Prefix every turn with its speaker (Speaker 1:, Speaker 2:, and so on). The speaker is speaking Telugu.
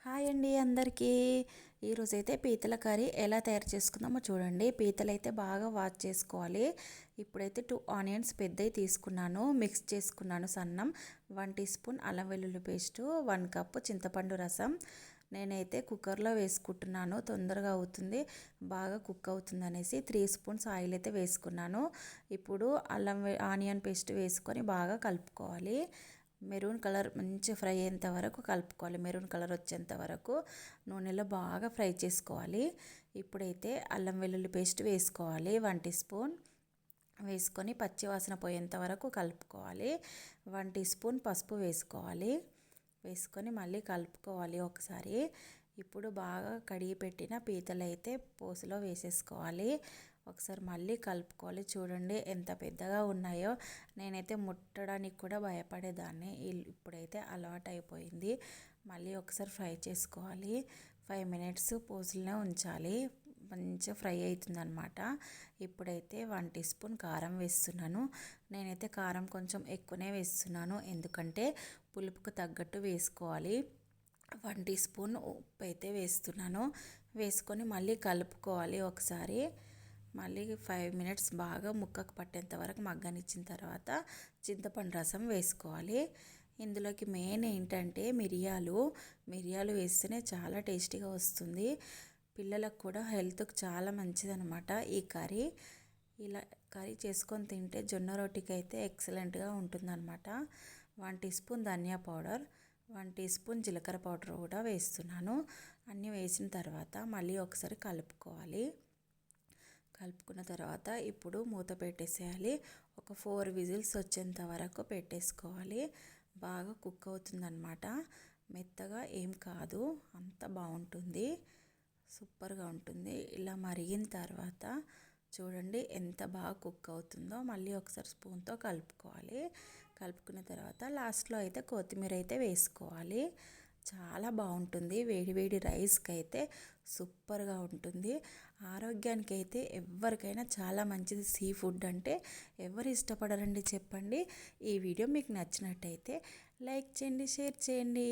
Speaker 1: హాయ్ అండి అందరికీ. ఈరోజైతే పీతల కర్రీ ఎలా తయారు చేసుకుందామో చూడండి. పీతలు అయితే బాగా వాష్ చేసుకోవాలి. ఇప్పుడైతే 2 ఆనియన్స్ పెద్దవి తీసుకున్నాను, మిక్స్ చేసుకున్నాను సన్నం. 1 టీ స్పూన్ అల్లం వెల్లుల్లి పేస్టు, 1 కప్పు చింతపండు రసం. నేనైతే కుక్కర్లో వేసుకుంటున్నాను, తొందరగా అవుతుంది, బాగా కుక్ అవుతుంది అనేసి 3 స్పూన్స్ ఆయిల్ అయితే వేసుకున్నాను. ఇప్పుడు ఆనియన్ పేస్ట్ వేసుకొని బాగా కలుపుకోవాలి. మెరూన్ కలర్ మంచి ఫ్రై అయ్యేంత వరకు కలుపుకోవాలి. మెరూన్ కలర్ వచ్చేంత వరకు నూనెలో బాగా ఫ్రై చేసుకోవాలి. ఇప్పుడైతే అల్లం వెల్లుల్లి పేస్ట్ వేసుకోవాలి 1 టీ స్పూన్. వేసుకొని పచ్చివాసన పోయేంత వరకు కలుపుకోవాలి. 1 టీ స్పూన్ పసుపు వేసుకోవాలి. వేసుకొని మళ్ళీ కలుపుకోవాలి ఒకసారి. ఇప్పుడు బాగా కడిగి పెట్టిన పీతలు అయితే పోసులో వేసేసుకోవాలి. ఒకసారి మళ్ళీ కలుపుకోవాలి. చూడండి ఎంత పెద్దగా ఉన్నాయో. నేనైతే ముట్టడానికి కూడా భయపడేదాన్ని, ఇప్పుడైతే అలవాటు అయిపోయింది. మళ్ళీ ఒకసారి ఫ్రై చేసుకోవాలి. 5 మినిట్స్ పోసులనే ఉంచాలి, మంచిగా ఫ్రై అవుతుంది అనమాట. ఇప్పుడైతే 1 టీ స్పూన్ కారం వేస్తున్నాను. నేనైతే కారం కొంచెం ఎక్కువనే వేస్తున్నాను, ఎందుకంటే పులుపుకు తగ్గట్టు వేసుకోవాలి. 1 టీ స్పూన్ ఉప్పు అయితే వేస్తున్నాను. వేసుకొని మళ్ళీ కలుపుకోవాలి ఒకసారి. మళ్ళీ 5 మినిట్స్ బాగా ముక్కకు పట్టేంత వరకు మగ్గనిచ్చిన తర్వాత చింతపండు రసం వేసుకోవాలి. ఇందులోకి మెయిన్ ఏంటంటే మిరియాలు వేస్తేనే చాలా టేస్టీగా వస్తుంది. పిల్లలకు కూడా హెల్త్కి చాలా మంచిదన్నమాట ఈ కర్రీ. ఇలా కర్రీ చేసుకొని తింటే జొన్న రొట్టికి అయితే ఎక్సలెంట్గా ఉంటుందన్నమాట. 1 టీ స్పూన్ ధనియా పౌడర్, 1 టీ స్పూన్ జీలకర్ర పౌడర్ కూడా వేస్తున్నాను. అన్నీ వేసిన తర్వాత మళ్ళీ ఒకసారి కలుపుకోవాలి. కలుపుకున్న తర్వాత ఇప్పుడు మూత పెట్టేసేయాలి. ఒక 4 విజిల్స్ వచ్చేంత వరకు పెట్టేసుకోవాలి. బాగా కుక్ అవుతుందన్నమాట. మెత్తగా ఏం కాదు, అంత బాగుంటుంది, సూపర్గా ఉంటుంది. ఇలా మరిగిన తర్వాత చూడండి ఎంత బాగా కుక్ అవుతుందో. మళ్ళీ ఒకసారి స్పూన్తో కలుపుకోవాలి. కలుపుకున్న తర్వాత లాస్ట్లో అయితే కొత్తిమీర అయితే వేసుకోవాలి. చాలా బాగుంటుంది. వేడి వేడి రైస్కి అయితే సూపర్గా ఉంటుంది. ఆరోగ్యానికి అయితే ఎవరికైనా చాలా మంచిది. సీ ఫుడ్ అంటే ఎవరు ఇష్టపడరండి చెప్పండి. ఈ వీడియో మీకు నచ్చినట్టయితే లైక్ చేయండి, షేర్ చేయండి.